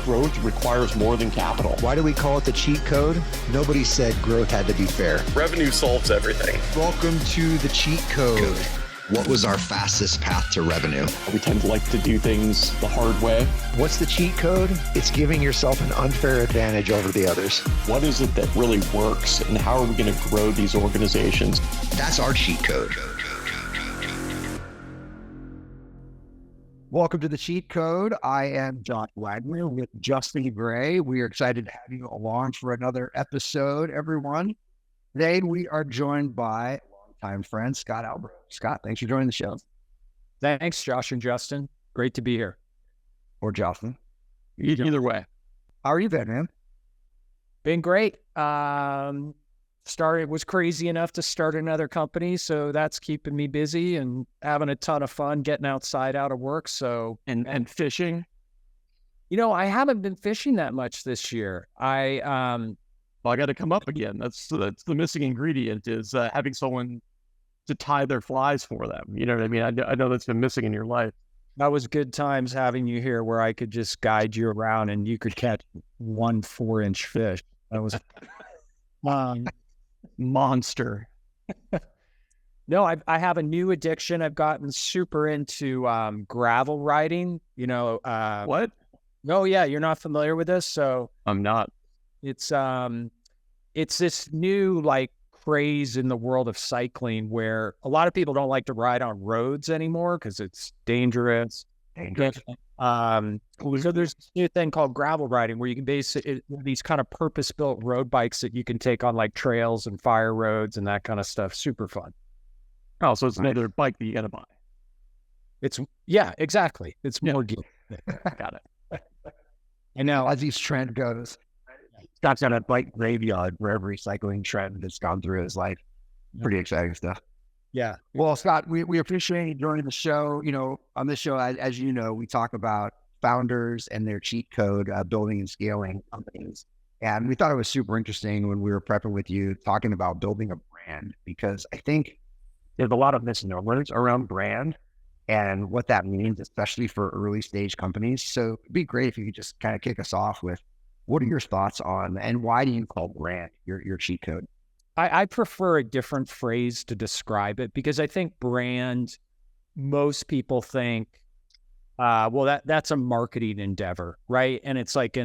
growth requires more than capital. Why do we call it the cheat code? Nobody said growth had to be fair. Revenue solves everything. Welcome to the cheat code. What was our fastest path to revenue? We tend to like to do things the hard way. What's the cheat code? It's giving yourself an unfair advantage over the others. What is it that really works, and how are we going to grow these organizations? That's our cheat code. Welcome to the cheat code. I am John Wagner with Justin Gray. We are excited to have you along for another episode, everyone. Today, we are joined by longtime friend, Scott Albro. Scott, thanks for joining the show. Thanks, Josh and Justin. Great to be here. Or Justin. Either way. How are you been, man? Been great. Was crazy enough to start another company, so that's keeping me busy and having a ton of fun getting outside out of work. So and fishing. You know, I haven't been fishing that much this year. I got to come up again. That's the missing ingredient is having someone to tie their flies for them. You know what I mean? I know that's been missing in your life. That was good times having you here where I could just guide you around and you could catch 1 4-inch fish. That was monster. No, I have a new addiction. I've gotten super into gravel riding. You know, what? Oh yeah, you're not familiar with this? So I'm not. It's this new like craze in the world of cycling where a lot of people don't like to ride on roads anymore because it's dangerous. So there's this new thing called gravel riding where you can these kind of purpose-built road bikes that you can take on like trails and fire roads and that kind of stuff. Super fun. Oh, so it's another bike that you got to buy. Yeah, exactly. It's more gear. Got it. And now as each trend goes, Scott's got a bike graveyard for every cycling trend that's gone through his life. Pretty exciting stuff. Yeah. Well, Scott, we appreciate you joining the show. You know, on this show, as you know, we talk about founders and their cheat code, building and scaling companies. And we thought it was super interesting when we were prepping with you, talking about building a brand, because I think there's a lot of misnomers around brand and what that means, especially for early stage companies. So it'd be great if you could just kind of kick us off with, what are your thoughts on, and why do you call brand your cheat code? I prefer a different phrase to describe it because I think brand, most people think, well, that's a marketing endeavor, right? And it's like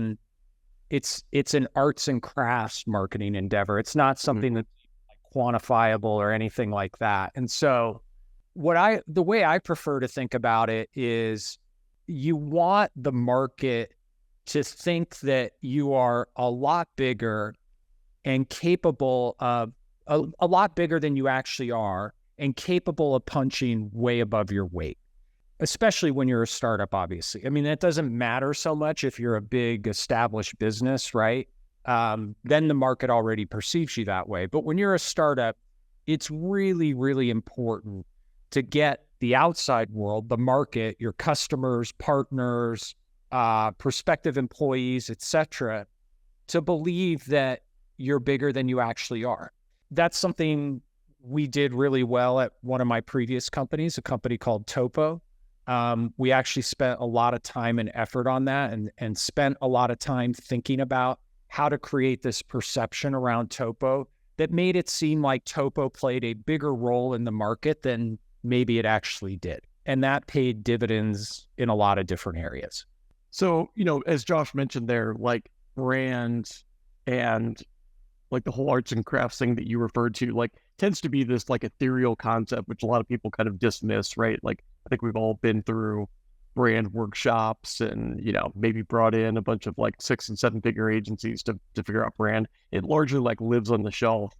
it's an arts and crafts marketing endeavor. It's not something that's quantifiable or anything like that. And so the way I prefer to think about it is you want the market to think that you are a lot bigger and capable of a lot bigger than you actually are and capable of punching way above your weight, especially when you're a startup, obviously. I mean, that doesn't matter so much if you're a big established business, right? Then the market already perceives you that way. But when you're a startup, it's really, really important to get the outside world, the market, your customers, partners, prospective employees, etc., to believe that you're bigger than you actually are. That's something we did really well at one of my previous companies, a company called TOPO. We actually spent a lot of time and effort on that and spent a lot of time thinking about how to create this perception around TOPO that made it seem like TOPO played a bigger role in the market than maybe it actually did. And that paid dividends in a lot of different areas. So, you know, as Josh mentioned there, like brand and like the whole arts and crafts thing that you referred to, like tends to be this like ethereal concept, which a lot of people kind of dismiss, right? Like I think we've all been through brand workshops and, you know, maybe brought in a bunch of like 6 and 7 figure agencies to figure out brand. It largely like lives on the shelf.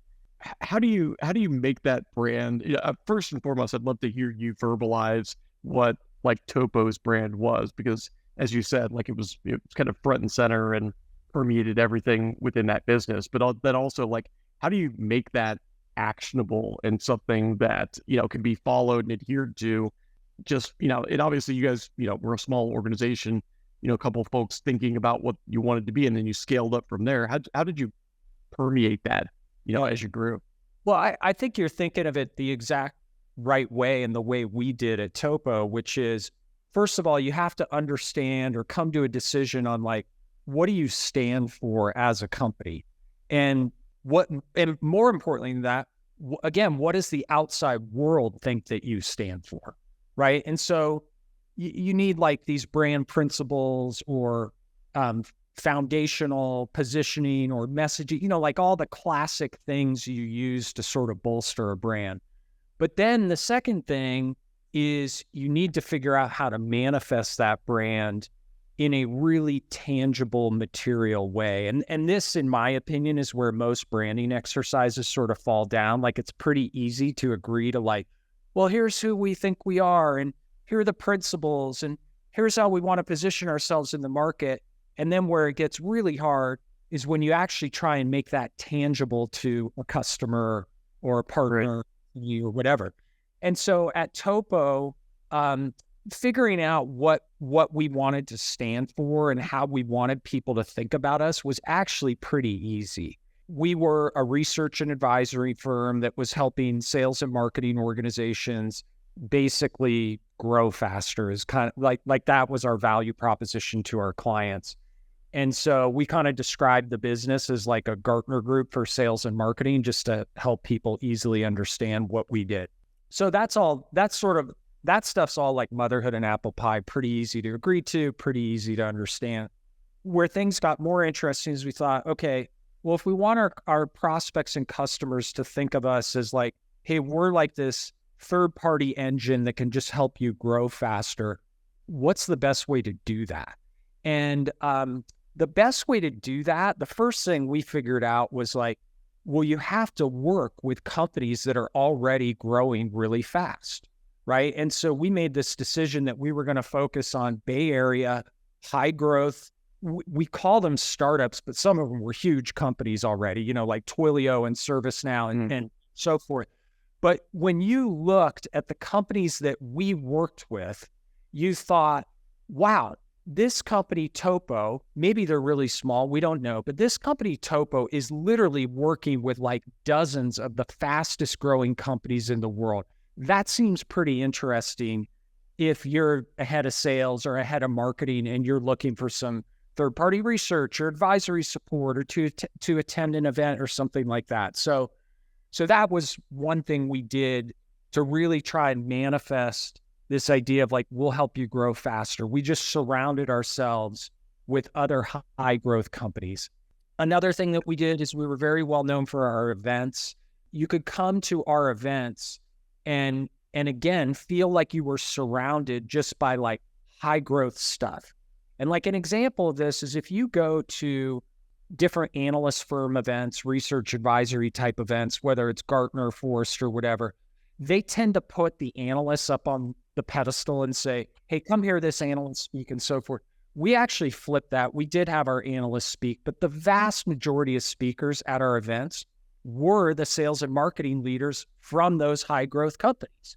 How do you make that brand? You know, first and foremost, I'd love to hear you verbalize what like TOPO's brand was, because as you said, like it was kind of front and center and permeated everything within that business. But then also, like, how do you make that actionable and something that, you know, can be followed and adhered to? Just, you know, and obviously you guys, you know, we're a small organization, you know, a couple of folks thinking about what you wanted to be, and then you scaled up from there. How did you permeate that, you know, as you grew? Well, I think you're thinking of it the exact right way and the way we did at TOPO, which is, first of all, you have to understand or come to a decision on like, what do you stand for as a company? And more importantly than that, again, what does the outside world think that you stand for? Right. And so you need like these brand principles or foundational positioning or messaging, like all the classic things you use to sort of bolster a brand. But then the second thing is you need to figure out how to manifest that brand in a really tangible, material way. And this, in my opinion, is where most branding exercises sort of fall down. Like, it's pretty easy to agree to like, well, here's who we think we are, and here are the principles, and here's how we want to position ourselves in the market. And then where it gets really hard is when you actually try and make that tangible to a customer or a partner or whatever. And so at TOPO, figuring out what we wanted to stand for and how we wanted people to think about us was actually pretty easy. We were a research and advisory firm that was helping sales and marketing organizations basically grow faster. Is kind of like that was our value proposition to our clients. And so we kind of described the business as like a Gartner group for sales and marketing, just to help people easily understand what we did. So that stuff's all like motherhood and apple pie, pretty easy to agree to, pretty easy to understand. Where things got more interesting is we thought, okay, well, if we want our prospects and customers to think of us as like, hey, we're like this third-party engine that can just help you grow faster, what's the best way to do that? And the best way to do that, the first thing we figured out was like, well, you have to work with companies that are already growing really fast, right? And so we made this decision that we were going to focus on Bay Area, high growth. We call them startups, but some of them were huge companies already, like Twilio and ServiceNow and so forth. But when you looked at the companies that we worked with, you thought, wow, this company TOPO, maybe they're really small, we don't know, but this company TOPO is literally working with like dozens of the fastest growing companies in the world. That seems pretty interesting if you're a head of sales or a head of marketing and you're looking for some third-party research or advisory support or to attend an event or something like that. So that was one thing we did to really try and manifest this idea of like, we'll help you grow faster. We just surrounded ourselves with other high growth companies. Another thing that we did is we were very well known for our events. You could come to our events and again, feel like you were surrounded just by like high growth stuff. And like an example of this is if you go to different analyst firm events, research advisory type events, whether it's Gartner, Forrester, whatever, they tend to put the analysts up on the pedestal and say, hey, come hear this analyst speak and so forth. We actually flipped that. We did have our analysts speak, but the vast majority of speakers at our events were the sales and marketing leaders from those high growth companies.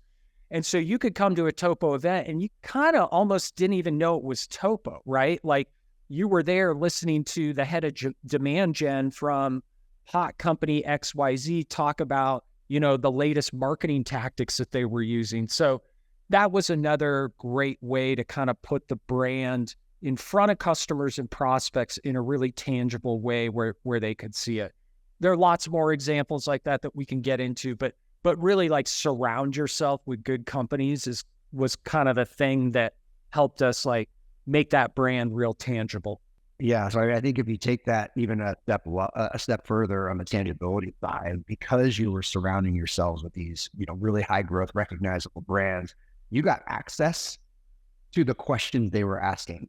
And so you could come to a TOPO event and you kind of almost didn't even know it was TOPO, right? Like you were there listening to the head of demand gen from hot company XYZ talk about, the latest marketing tactics that they were using. So that was another great way to kind of put the brand in front of customers and prospects in a really tangible way where they could see it. There are lots more examples like that we can get into, but really like surround yourself with good companies was kind of the thing that helped us like make that brand real tangible. Yeah. So I think if you take that even a step further on the tangibility side, because you were surrounding yourselves with these, really high growth, recognizable brands, you got access to the questions they were asking.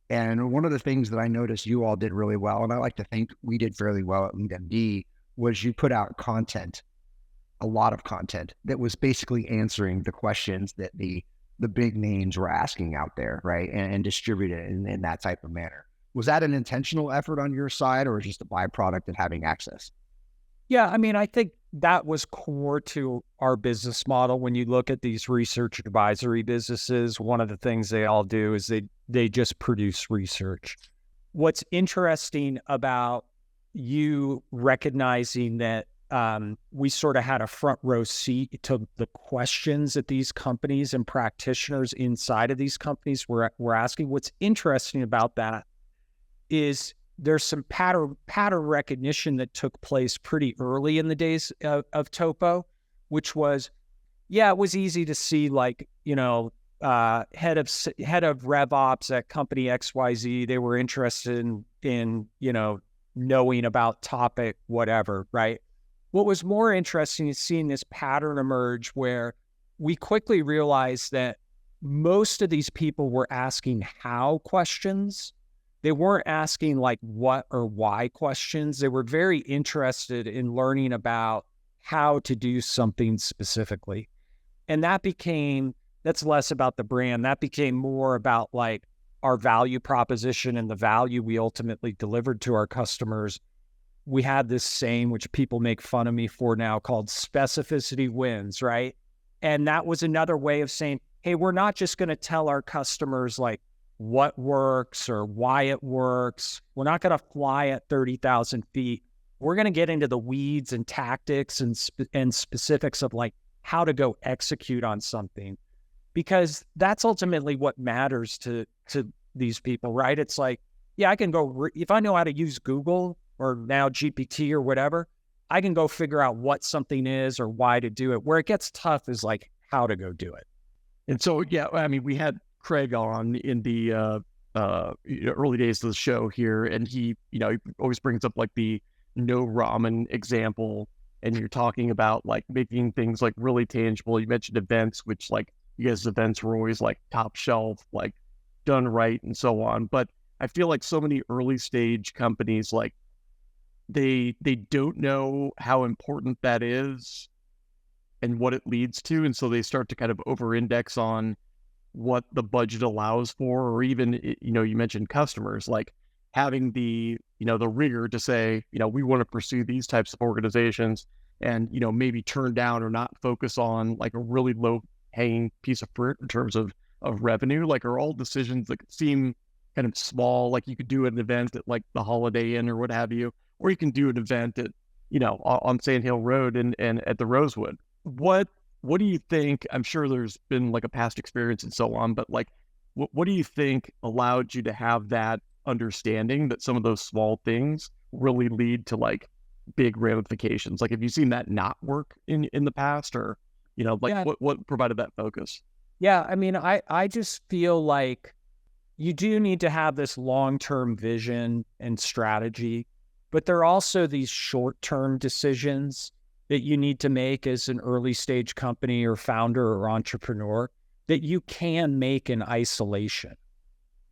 And one of the things that I noticed you all did really well, and I like to think we did fairly well at LeadMD, was you put out content, a lot of content that was basically answering the questions that the big names were asking out there, right? And distribute it in that type of manner. Was that an intentional effort on your side or just a byproduct of having access? Yeah, I mean, I think that was core to our business model. When you look at these research advisory businesses, one of the things they all do is they just produce research. What's interesting about you recognizing that we sort of had a front row seat to the questions that these companies and practitioners inside of these companies were asking. What's interesting about that is there's some pattern recognition that took place pretty early in the days of TOPO, which was, yeah, it was easy to see, like, head of rev ops at company XYZ. They were interested in knowing about topic, whatever, right? What was more interesting is seeing this pattern emerge where we quickly realized that most of these people were asking how questions. They weren't asking like what or why questions. They were very interested in learning about how to do something specifically. And that's less about the brand. That became more about like our value proposition and the value we ultimately delivered to our customers. We had this saying, which people make fun of me for now, called specificity wins, right? And that was another way of saying, hey, we're not just going to tell our customers like what works or why it works. We're not going to fly at 30,000 feet. We're going to get into the weeds and tactics and specifics of like how to go execute on something, because that's ultimately what matters to these people, right? It's like, yeah, I can go, if I know how to use Google or now GPT or whatever, I can go figure out what something is or why to do it. Where it gets tough is like how to go do it. And so, yeah, I mean, we had Craig on in the early days of the show here, and he always brings up like the no ramen example, and you're talking about like making things like really tangible. You mentioned events, which like you guys' events were always like top shelf, like done right and so on. But I feel like so many early stage companies, like they don't know how important that is and what it leads to. And so they start to kind of over-index on what the budget allows for, or even, you mentioned customers, like having the rigor to say, we want to pursue these types of organizations and, maybe turn down or not focus on like a really low hanging piece of fruit in terms of revenue, like are all decisions that seem kind of small. Like you could do an event at like the Holiday Inn or what have you, or you can do an event at, on Sand Hill Road and at the Rosewood. What do you think? I'm sure there's been like a past experience and so on, but like, what do you think allowed you to have that understanding that some of those small things really lead to like big ramifications? Like, have you seen that not work in the past, or, what provided that focus? Yeah. I mean, I just feel like you do need to have this long-term vision and strategy, but there are also these short-term decisions that you need to make as an early stage company or founder or entrepreneur that you can make in isolation.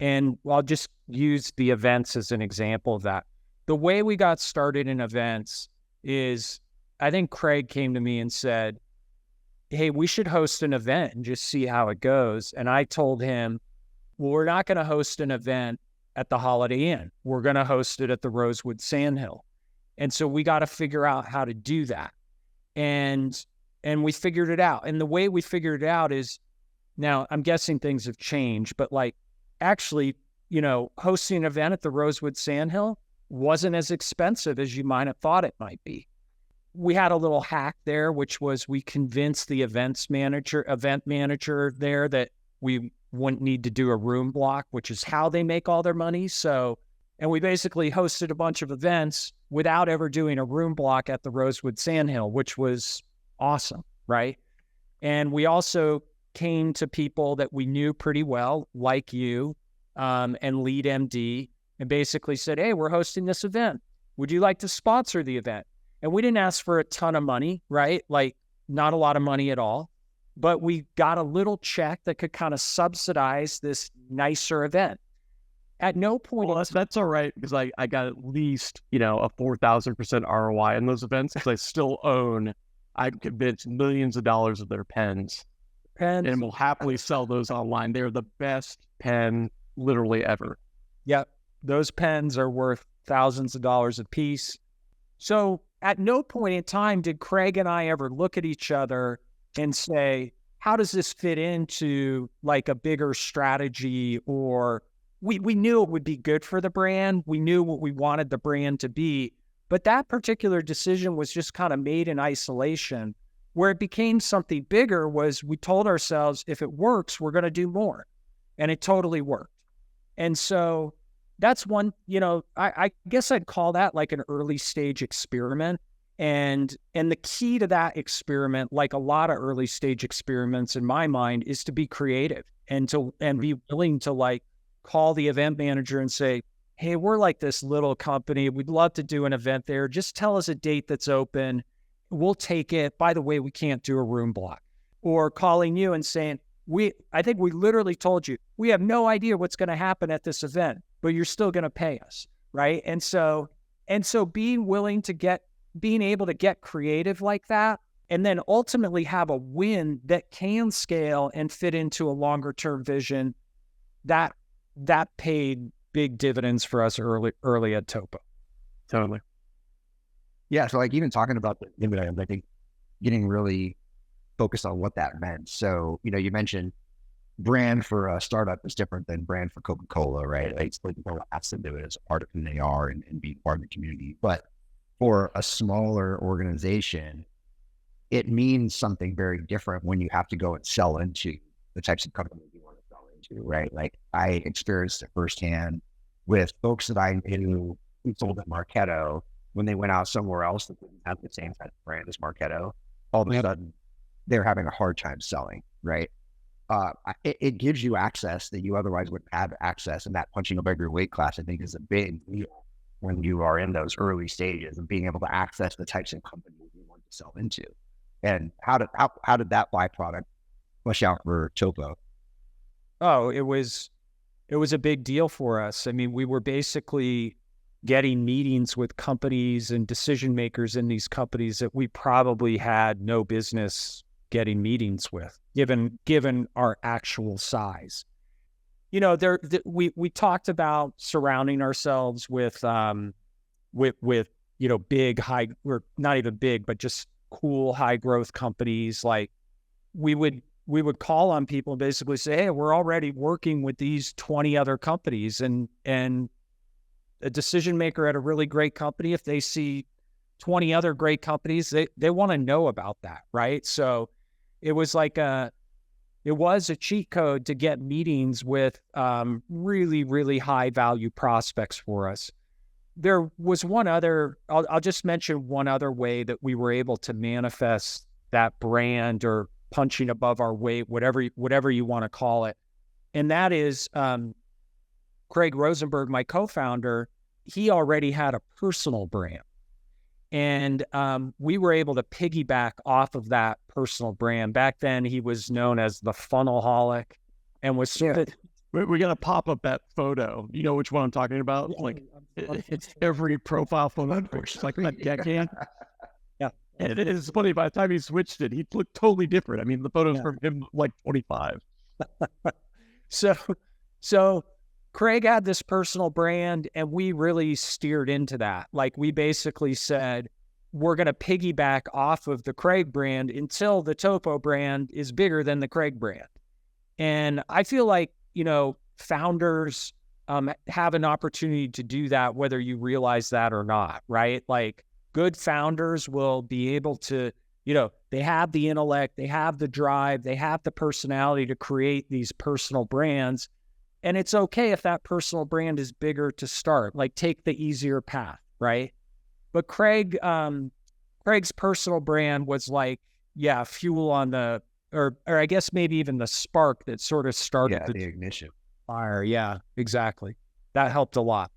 And I'll just use the events as an example of that. The way we got started in events is, I think Craig came to me and said, hey, we should host an event and just see how it goes. And I told him, well, we're not going to host an event at the Holiday Inn. We're going to host it at the Rosewood Sandhill. And so we got to figure out how to do that. And we figured it out. And the way we figured it out is, now I'm guessing things have changed, but like actually, hosting an event at the Rosewood Sandhill wasn't as expensive as you might have thought it might be. We had a little hack there, which was we convinced the event manager there that we wouldn't need to do a room block, which is how they make all their money. So, and we basically hosted a bunch of events without ever doing a room block at the Rosewood Sandhill, which was awesome, right? And we also came to people that we knew pretty well, like you, and Lead MD, and basically said, hey, we're hosting this event. Would you like to sponsor the event? And we didn't ask for a ton of money, right? Like not a lot of money at all, but we got a little check that could kind of subsidize this nicer event. At no point. Well, that's all right, because I got at least, a 4,000% ROI in those events, because I still own, I'm convinced, millions of dollars of their pens. And will happily sell those online. They're the best pen literally ever. Yep. Those pens are worth thousands of dollars a piece. So at no point in time did Craig and I ever look at each other and say, how does this fit into like a bigger strategy? Or we knew it would be good for the brand. We knew what we wanted the brand to be. But that particular decision was just kind of made in isolation. Where it became something bigger was we told ourselves, if it works, we're going to do more. And it totally worked. And so that's one, I guess I'd call that like an early stage experiment. And the key to that experiment, like a lot of early stage experiments in my mind, is to be creative and be willing to like call the event manager and say, hey, we're like this little company. We'd love to do an event there. Just tell us a date that's open. We'll take it. By the way, we can't do a room block. Or calling you and saying, I think we literally told you, we have no idea what's going to happen at this event, but you're still going to pay us. Right. And so being able to get creative like that, and then ultimately have a win that can scale and fit into a longer term vision, that paid big dividends for us early at TOPO. Totally. Yeah. So like even talking about the dividends, I think getting really focused on what that meant. So, you mentioned brand for a startup is different than brand for Coca-Cola, right? Like Coca-Cola has to do it as a part of who they are and be part of the community. But for a smaller organization, it means something very different when you have to go and sell into the types of companies you want to sell into, right? Like I experienced it firsthand with folks that I knew who sold at Marketo. When they went out somewhere else that didn't have the same type of brand as Marketo, all of a sudden they're having a hard time selling, right? It gives you access that you otherwise wouldn't have access, and that punching above your weight class, I think, is a big deal when you are in those early stages of being able to access the types of companies you want to sell into. And how did that byproduct flush out for TOPO? Oh, it was a big deal for us. I mean, we were basically getting meetings with companies and decision makers in these companies that we probably had no business getting meetings with, given our actual size. We talked about surrounding ourselves with big, high, or not even big, but just cool, high growth companies. Like we would call on people and basically say, hey, we're already working with these 20 other companies, and a decision maker at a really great company, if they see 20 other great companies, they want to know about that, right? So it was a cheat code to get meetings with really, really high value prospects for us. There was one other, I'll just mention one other way that we were able to manifest that brand or punching above our weight, whatever you want to call it. And that is Craig Rosenberg, my co-founder, he already had a personal brand. And we were able to piggyback off of that personal brand. Back then, he was known as the Funnelholic, and was we're gonna pop up that photo. You know which one I'm talking about? Yeah, like it's every profile photo for like that decade. Yeah, and it's funny. By the time he switched it, he looked totally different. I mean, the photos from him like 25. So Craig had this personal brand, and we really steered into that. Like we basically said, we're going to piggyback off of the Craig brand until the TOPO brand is bigger than the Craig brand. And I feel like, founders have an opportunity to do that, whether you realize that or not, right? Like good founders will be able to, they have the intellect, they have the drive, they have the personality to create these personal brands. And it's okay if that personal brand is bigger to start, like take the easier path, right? But Craig's personal brand was like, fuel on the, or I guess maybe even the spark that sort of started the ignition fire. Yeah, exactly. That helped a lot.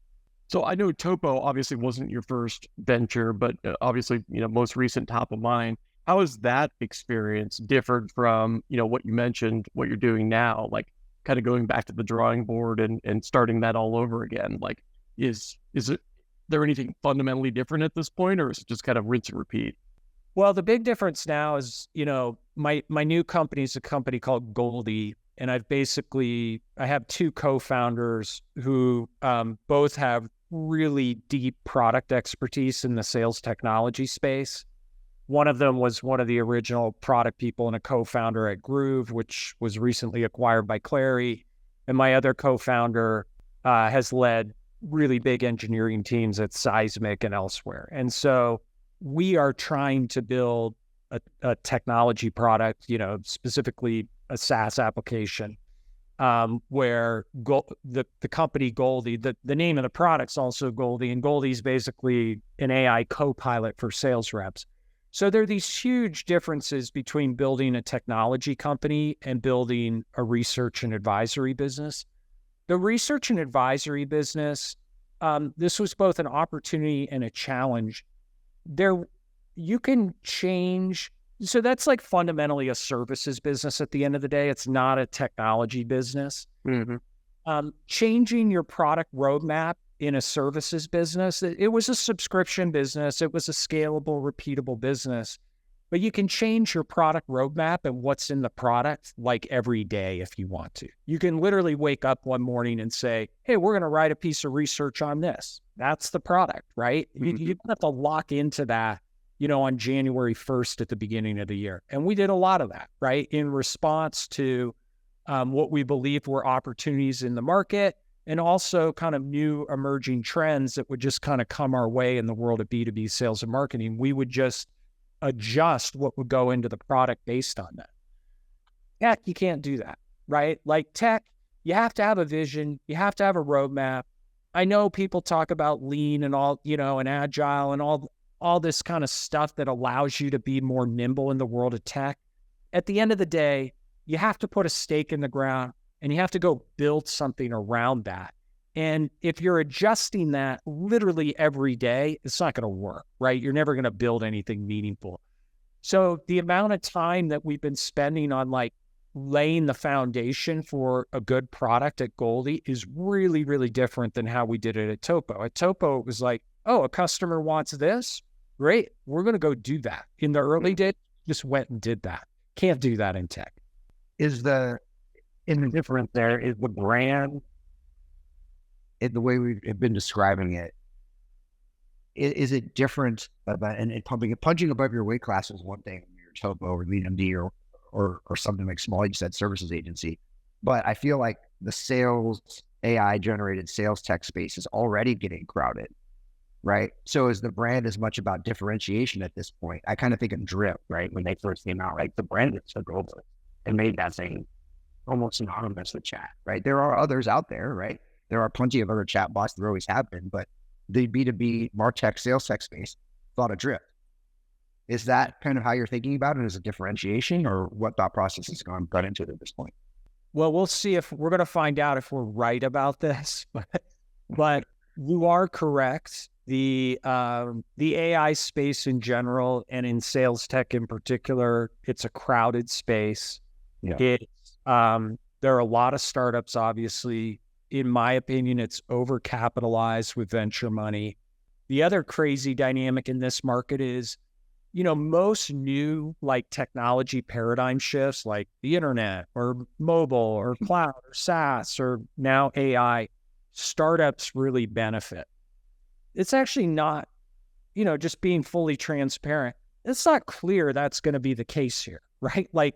So I know TOPO obviously wasn't your first venture, but obviously, most recent top of mind. How has that experience differed from, what you mentioned, what you're doing now? Like, kind of going back to the drawing board and starting that all over again. Like, is there anything fundamentally different at this point, or is it just kind of rinse and repeat? Well, the big difference now is, my new company is a company called Goldie, and I have two co-founders who both have really deep product expertise in the sales technology space. One of them was one of the original product people and a co-founder at Groove, which was recently acquired by Clary. And my other co-founder has led really big engineering teams at Seismic and elsewhere. And so we are trying to build a technology product, specifically a SaaS application. where the company Goldie, the name of the product's also Goldie, and Goldie's basically an AI co-pilot for sales reps. So there are these huge differences between building a technology company and building a research and advisory business. The research and advisory business, this was both an opportunity and a challenge. You can change. So that's like fundamentally a services business at the end of the day. It's not a technology business. Mm-hmm. Changing your product roadmap in a services business, it was a subscription business. It was a scalable, repeatable business. But you can change your product roadmap and what's in the product like every day if you want to. You can literally wake up one morning and say, hey, we're going to write a piece of research on this. That's the product, right? Mm-hmm. You don't have to lock into that, on January 1st at the beginning of the year. And we did a lot of that, right? In response to what we believed were opportunities in the market and also kind of new emerging trends that would just kind of come our way in the world of B2B sales and marketing. We would just adjust what would go into the product based on that. Tech, you can't do that, right? Like tech, you have to have a vision. You have to have a roadmap. I know people talk about lean and all, and agile and all this kind of stuff that allows you to be more nimble in the world of tech. At the end of the day, you have to put a stake in the ground and you have to go build something around that. And if you're adjusting that literally every day, it's not going to work, right? You're never going to build anything meaningful. So the amount of time that we've been spending on like laying the foundation for a good product at Goldie is really, really different than how we did it at TOPO. At TOPO, it was like, oh, a customer wants this. Great. We're going to go do that. In the early days, just went and did that. Can't do that in tech. In the difference there is the brand, the way we've been describing it, is it different about, and punching above your weight class is one thing when you're TOPO or Lead MD or something like small, you said services agency. But I feel like the sales, AI generated sales tech space is already getting crowded, right? So is the brand as much about differentiation at this point? I kind of think of Drip, right? When they first came out, right? The brand that took over and made that thing almost synonymous with chat, right? There are others out there, right? There are plenty of other chat bots. There always have been, but the B2B MarTech sales tech space thought of Drip. Is that kind of how you're thinking about it as a differentiation, or what thought process has gone into it at this point? Well, we'll see if we're going to find out if we're right about this, but you are correct. The AI space in general and in sales tech in particular, it's a crowded space. Yeah. There are a lot of startups, obviously. In my opinion, it's overcapitalized with venture money. The other crazy dynamic in this market is, most new like technology paradigm shifts like the internet or mobile or cloud or SaaS or now AI, startups really benefit. It's actually not, just being fully transparent. It's not clear that's going to be the case here, right? Like,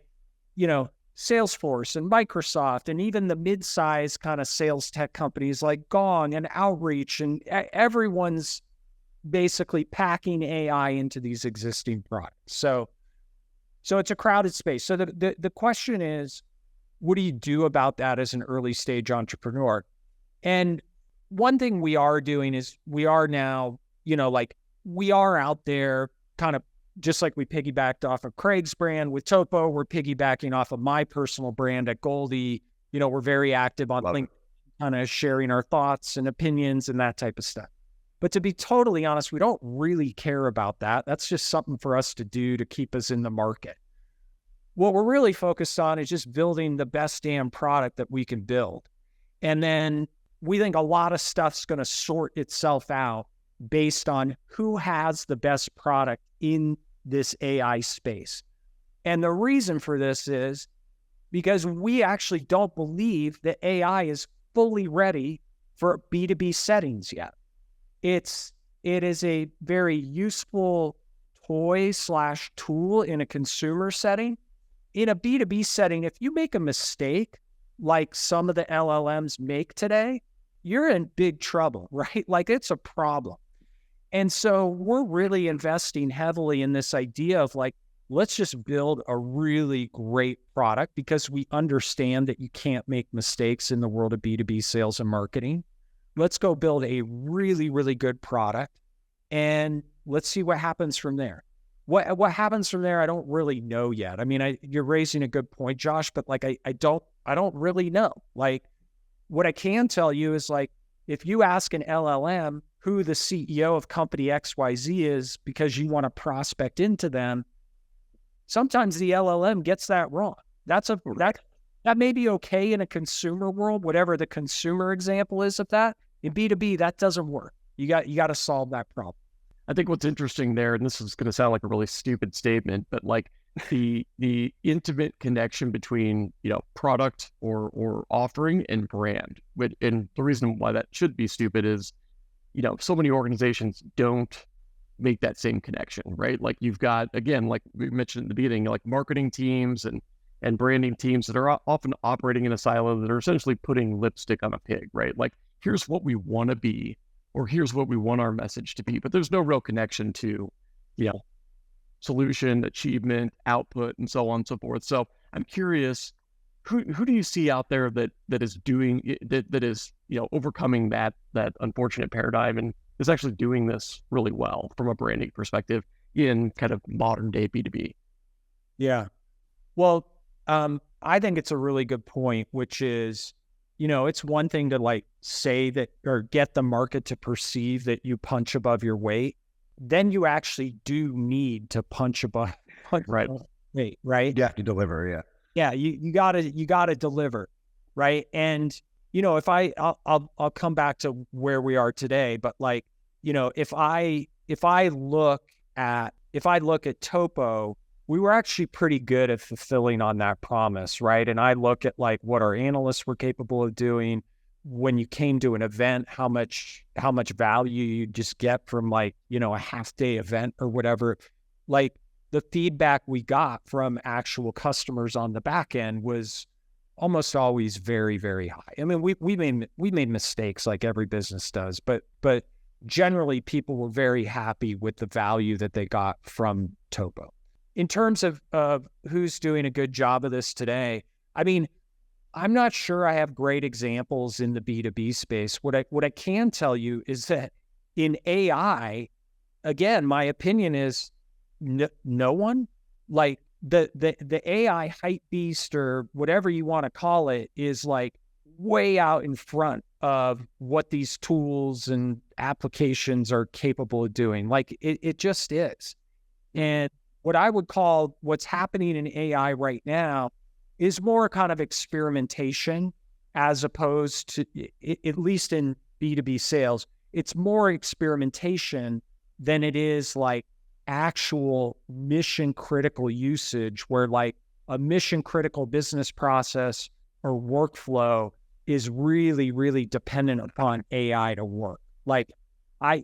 Salesforce and Microsoft and even the mid-size kind of sales tech companies like Gong and Outreach, and everyone's basically packing AI into these existing products. So it's a crowded space. So the question is, what do you do about that as an early stage entrepreneur? And one thing we are doing is we are now, we are out there kind of just like we piggybacked off of Craig's brand with TOPO, we're piggybacking off of my personal brand at Goldie. We're very active on LinkedIn, kind of sharing our thoughts and opinions and that type of stuff. But to be totally honest, we don't really care about that. That's just something for us to do to keep us in the market. What we're really focused on is just building the best damn product that we can build. And then we think a lot of stuff's going to sort itself out based on who has the best product in this AI space. And the reason for this is because we actually don't believe that AI is fully ready for B2B settings yet. It is a very useful toy/tool in a consumer setting. In a B2B setting, if you make a mistake like some of the LLMs make today, you're in big trouble, right? Like it's a problem. And so we're really investing heavily in this idea of like, let's just build a really great product because we understand that you can't make mistakes in the world of B2B sales and marketing. Let's go build a really, really good product and let's see what happens from there. What happens from there, I don't really know yet. I mean, you're raising a good point, Josh, but like, I don't really know. Like, what I can tell you is like, if you ask an LLM who the CEO of company XYZ is because you want to prospect into them, sometimes the LLM gets that wrong. That may be okay in a consumer world, whatever the consumer example is of that. In B2B, that doesn't work. You got to solve that problem. I think what's interesting there, and this is going to sound like a really stupid statement, but like the intimate connection between, you know, product or offering and brand. And the reason why that should be stupid is, you know, so many organizations don't make that same connection, right? Like you've got, again, like we mentioned at the beginning, like marketing teams and branding teams that are often operating in a silo that are essentially putting lipstick on a pig, right? Like, here's what we want to be, or here's what we want our message to be, but there's no real connection to, you know, solution, achievement, output, and so on and so forth. So I'm curious, who do you see out there that is doing that is, you know, overcoming that unfortunate paradigm and is actually doing this really well from a branding perspective in kind of modern day B2B? Yeah. Well, I think it's a really good point, which is, you know, it's one thing to like say that or get the market to perceive that you punch above your weight. Then you actually do need to punch above right. weight, right? You have to deliver, yeah. Yeah, you gotta deliver, right? And you know, if I'll come back to where we are today, but like, you know, if I look at TOPO, we were actually pretty good at fulfilling on that promise, right? And I look at like what our analysts were capable of doing when you came to an event, how much value you just get from like, you know, a half day event or whatever. Like the feedback we got from actual customers on the back end was almost always very, very high. I mean, we made mistakes like every business does, but generally people were very happy with the value that they got from TOPO. In terms of who's doing a good job of this today, I mean, I'm not sure I have great examples in the B2B space. What I can tell you is that in AI, again, my opinion is no one. Like the AI hype beast or whatever you want to call it is like way out in front of what these tools and applications are capable of doing. Like it just is. And what I would call what's happening in AI right now is more kind of experimentation as opposed to, at least in B2B sales, it's more experimentation than it is like actual mission critical usage where like a mission critical business process or workflow is really, really dependent upon AI to work. Like I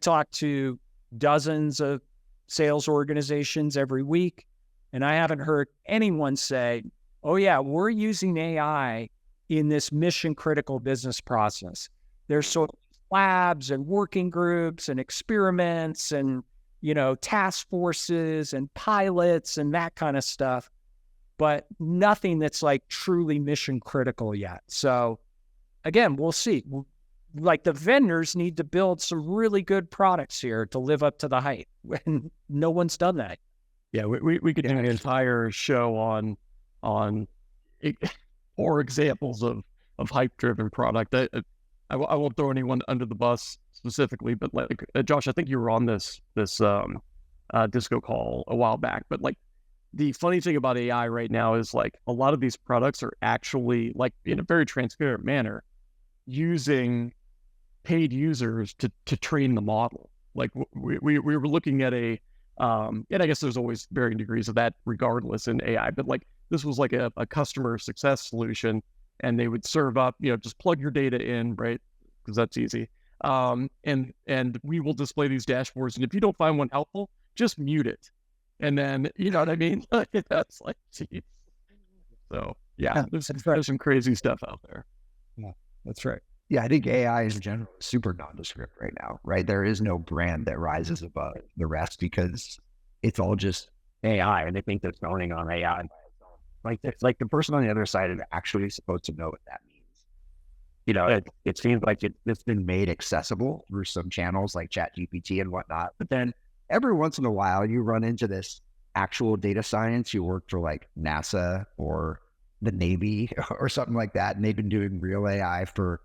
talk to dozens of sales organizations every week, and I haven't heard anyone say, oh yeah, we're using AI in this mission critical business process. There's sort of labs and working groups and experiments and, you know, task forces and pilots and that kind of stuff, but nothing that's like truly mission critical yet. So again, we'll see. Like the vendors need to build some really good products here to live up to the hype, and no one's done that. Yeah, we could do an entire show on or examples of hype-driven product. I won't throw anyone under the bus specifically, but like Josh, I think you were on this disco call a while back. But like the funny thing about AI right now is like a lot of these products are actually like in a very transparent manner using paid users to train the model. Like we were looking at and I guess there's always varying degrees of that regardless in AI, but like this was like a customer success solution, and they would serve up, you know, just plug your data in, right? Because that's easy. And we will display these dashboards, and if you don't find one helpful, just mute it. And then, you know what I mean? That's like, geez. So yeah, there's some crazy stuff out there. Yeah, that's right. Yeah, I think AI in general is super nondescript right now, right? There is no brand that rises above the rest because it's all just AI, and they think they're zoning on AI by itself. Like the person on the other side is actually supposed to know what that means. You know, it seems like it's been made accessible through some channels like ChatGPT and whatnot. But then every once in a while, you run into this actual data science. You work for like NASA or the Navy or something like that, and they've been doing real AI for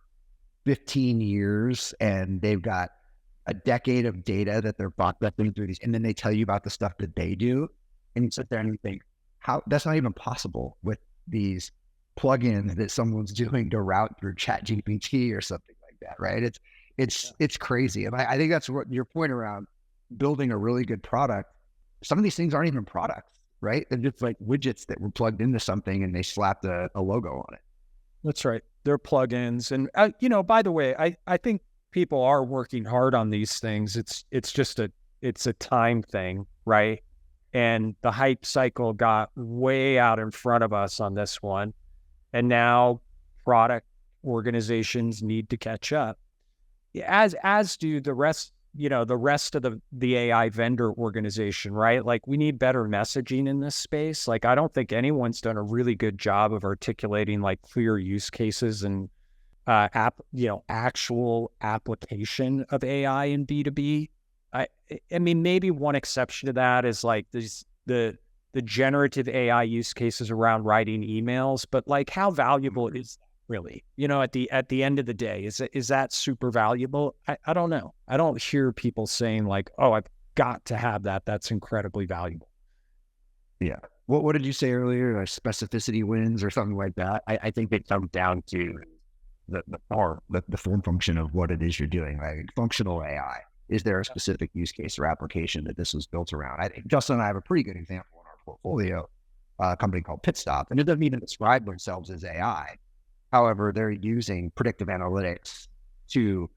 15 years, and they've got a decade of data that they're processing through these, and then they tell you about the stuff that they do, and you sit there and you think, how that's not even possible with these plugins that someone's doing to route through ChatGPT or something like that, right? It's crazy, and I think that's what your point around building a really good product. Some of these things aren't even products, right? They're just like widgets that were plugged into something and they slapped a logo on it. That's right. They're plugins. And, by the way, I think people are working hard on these things. It's just it's a time thing, right? And the hype cycle got way out in front of us on this one. And now product organizations need to catch up, as do the rest of the AI vendor organization, right? Like, we need better messaging in this space. Like, I don't think anyone's done a really good job of articulating like clear use cases and actual application of AI in B2B. I mean, maybe one exception to that is like the generative AI use cases around writing emails, but like, how valuable is that really? At the end of the day, is that super valuable? I don't know. I don't hear people saying like, oh, I've got to have that. That's incredibly valuable. Yeah. What did you say earlier? Specificity wins or something like that? I think it comes down to the form function of what it is you're doing, right? Functional AI. Is there a specific use case or application that this was built around? I think Justin and I have a pretty good example in our portfolio, a company called Pitstop, and it doesn't even describe themselves as AI. However, they're using predictive analytics to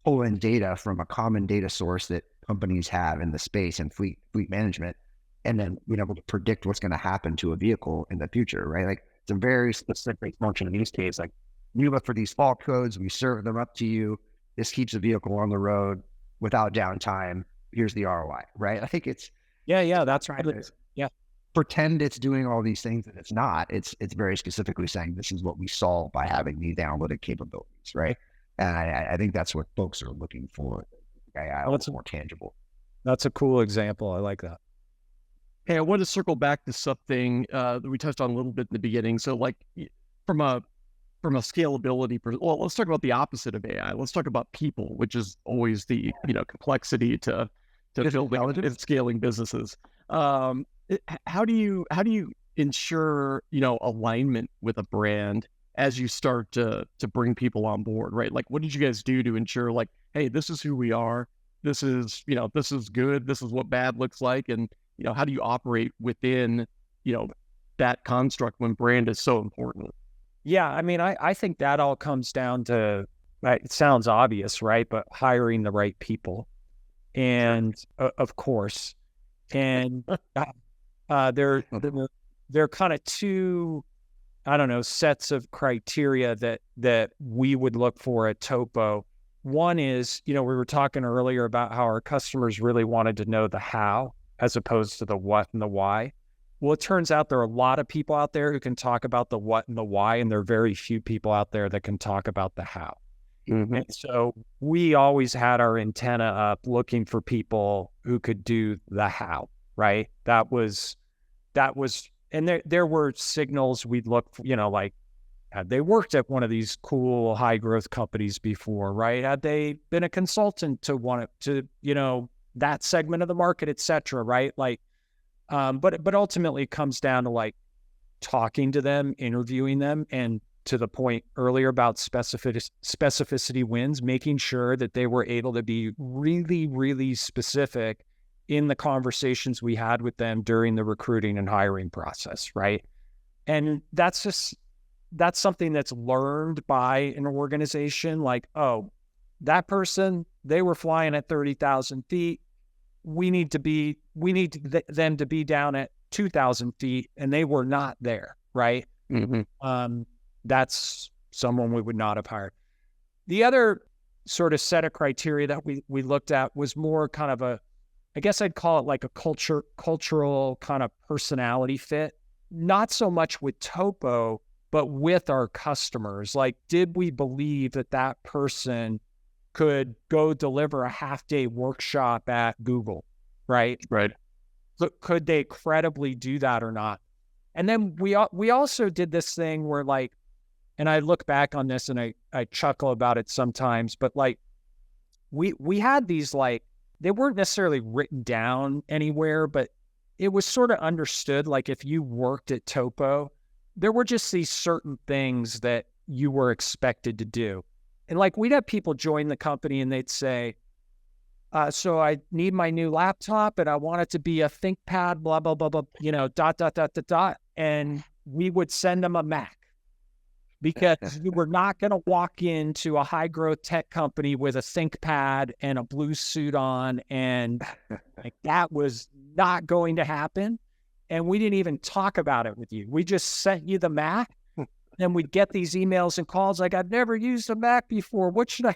pull in data from a common data source that companies have in the space and fleet management, and then being able to predict what's going to happen to a vehicle in the future, right? Like, it's a very specific function use case. Like, you look for these fault codes, we serve them up to you. This keeps a vehicle on the road without downtime. Here's the ROI, right? I think it's that's right. Pretend it's doing all these things and it's not. It's very specifically saying this is what we solve by having these analytic capabilities, right? And I think that's what folks are looking for. It's more tangible. That's a cool example. I like that. Hey, I want to circle back to something that we touched on a little bit in the beginning. So, like, from a scalability, let's talk about the opposite of AI. Let's talk about people, which is always the complexity to building and scaling businesses. How do you ensure alignment with a brand as you start to bring people on board, right? Like, what did you guys do to ensure, like, hey, this is who we are, this is this is good, this is what bad looks like, and how do you operate within that construct when brand is so important? Yeah, I mean, I think that all comes down to, it sounds obvious, right? But hiring the right people, and of course, and they're kind of two, I don't know, sets of criteria that we would look for at TOPO. One is, we were talking earlier about how our customers really wanted to know the how as opposed to the what and the why. Well, it turns out there are a lot of people out there who can talk about the what and the why, and there are very few people out there that can talk about the how. Mm-hmm. And so we always had our antenna up looking for people who could do the how, right? That was, and there were signals we'd look for, like, had they worked at one of these cool high growth companies before, right? Had they been a consultant to that segment of the market, et cetera, right? Like, but ultimately it comes down to like talking to them, interviewing them, and to the point earlier about specificity wins, making sure that they were able to be really, really specific in the conversations we had with them during the recruiting and hiring process, right? And that's something that's learned by an organization. Like, oh, that person, they were flying at 30,000 feet. We need them to be down at 2,000 feet, and they were not there, right? Mm-hmm. That's someone we would not have hired. The other sort of set of criteria that we looked at was more kind of I guess I'd call it like a cultural kind of personality fit, not so much with TOPO, but with our customers. Like, did we believe that that person could go deliver a half-day workshop at Google, right? Right. Could they credibly do that or not? And then we also did this thing where, like, and I look back on this and I chuckle about it sometimes, but like we had these, like, they weren't necessarily written down anywhere, but it was sort of understood. Like, if you worked at TOPO, there were just these certain things that you were expected to do. And like, we'd have people join the company and they'd say, so I need my new laptop and I want it to be a ThinkPad, blah, blah, blah, blah, dot, dot, dot, dot, dot. And we would send them a Mac, because you were not going to walk into a high growth tech company with a ThinkPad and a blue suit on. And like, that was not going to happen. And we didn't even talk about it with you. We just sent you the Mac, and we'd get these emails and calls like, I've never used a Mac before. What should I?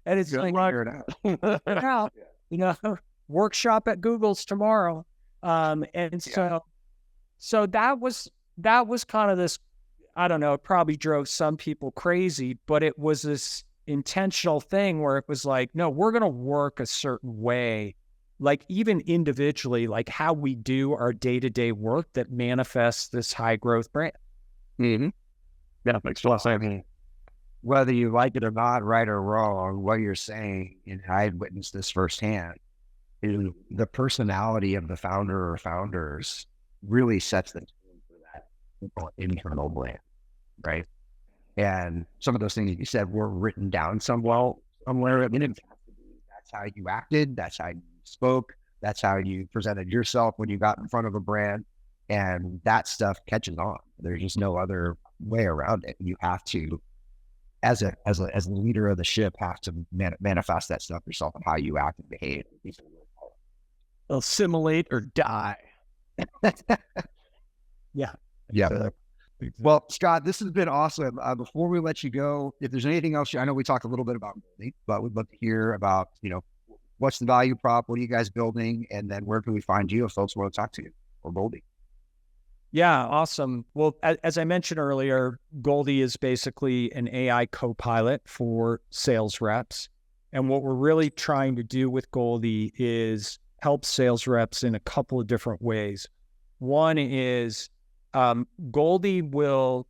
And it's like, workshop at Google's tomorrow. So that was kind of this, I don't know, it probably drove some people crazy, but it was this intentional thing where it was like, no, we're going to work a certain way, like even individually, like how we do our day-to-day work that manifests this high growth brand. Mm-hmm. Yeah, makes a lot of sense. Whether you like it or not, right or wrong, what you're saying, and I had witnessed this firsthand, is the personality of the founder or founders really sets the tone for that internal brand, right? And some of those things that you said were written down somewhere. I mean, that's how you acted, that's how you spoke, that's how you presented yourself when you got in front of a brand, and that stuff catches on. There's just no other way around it. You have to, as a leader of the ship, have to manifest that stuff yourself and how you act and behave. Assimilate or die. Yeah. Well, Scott, this has been awesome. Before we let you go, if there's anything else, I know we talked a little bit about Goldie, but we'd love to hear about, what's the value prop? What are you guys building? And then where can we find you if folks want to talk to you or Goldie? Yeah, awesome. Well, as I mentioned earlier, Goldie is basically an AI co-pilot for sales reps. And what we're really trying to do with Goldie is help sales reps in a couple of different ways. One is Goldie will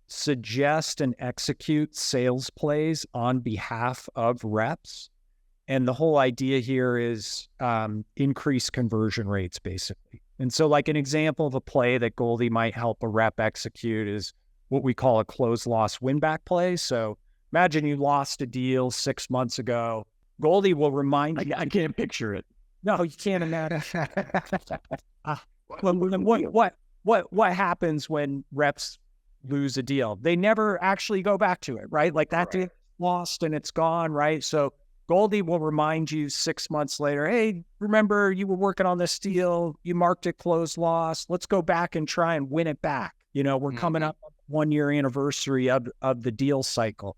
suggest and execute sales plays on behalf of reps. And the whole idea here is increase conversion rates, basically. And so, like, an example of a play that Goldie might help a rep execute is what we call a close loss win back play. So imagine you lost a deal 6 months ago. Goldie will remind you. I can't picture it. No, you can't imagine. What happens when reps lose a deal? They never actually go back to it, right? Like, that deal lost and it's gone, right? So Goldie will remind you 6 months later, hey, remember you were working on this deal, you marked it closed loss. Let's go back and try and win it back. We're coming up on the 1 year anniversary of the deal cycle.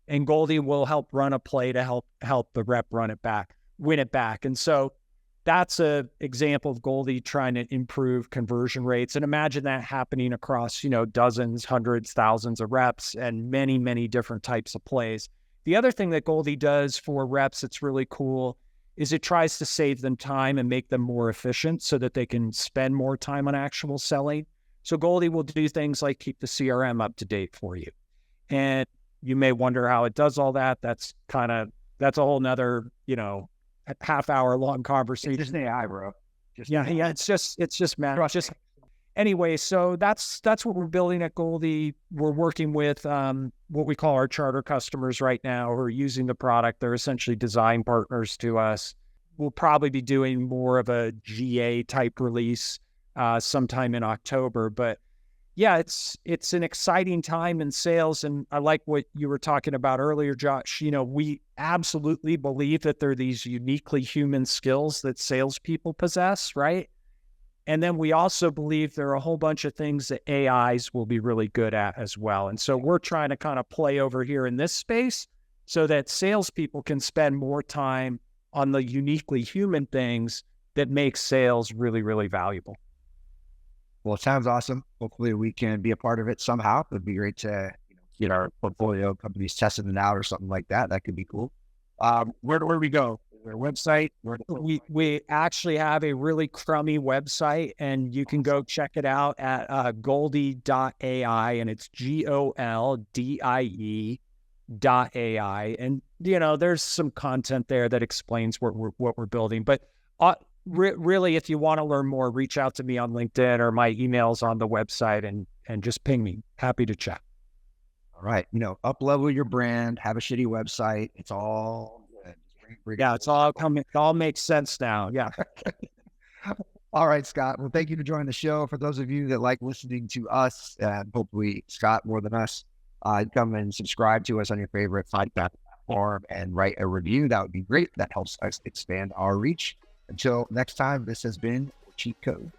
And Goldie will help run a play to help the rep win it back. And so that's an example of Goldie trying to improve conversion rates. And imagine that happening across, dozens, hundreds, thousands of reps and many, many different types of plays. The other thing that Goldie does for reps that's really cool is it tries to save them time and make them more efficient so that they can spend more time on actual selling. So Goldie will do things like keep the CRM up to date for you. And you may wonder how it does all that. That's a whole nother, half hour long conversation. It's just AI, bro. It's just math. Anyway, so that's what we're building at Goldie. We're working with what we call our charter customers right now who are using the product. They're essentially design partners to us. We'll probably be doing more of a GA type release sometime in October. But yeah, it's an exciting time in sales. And I like what you were talking about earlier, Josh. We absolutely believe that there are these uniquely human skills that salespeople possess, right? And then we also believe there are a whole bunch of things that AIs will be really good at as well. And so we're trying to kind of play over here in this space so that salespeople can spend more time on the uniquely human things that make sales really, really valuable. Well, it sounds awesome. Hopefully we can be a part of it somehow. It'd be great to get our portfolio companies testing it out or something like that. That could be cool. Where do we go? Is there a website? We actually have a really crummy website, and you can go check it out at Goldie.ai, and it's GOLDIE.ai. And, there's some content there that explains what we're building. But really, if you want to learn more, reach out to me on LinkedIn, or my email's on the website, and just ping me. Happy to chat. All right. Up level your brand, have a shitty website. It's all good. Yeah, it's all coming. It all makes sense now. Yeah. All right, Scott. Well, thank you for joining the show. For those of you that like listening to us, and hopefully Scott more than us, come and subscribe to us on your favorite podcast platform and write a review. That would be great. That helps us expand our reach. Until next time, this has been Cheat Code.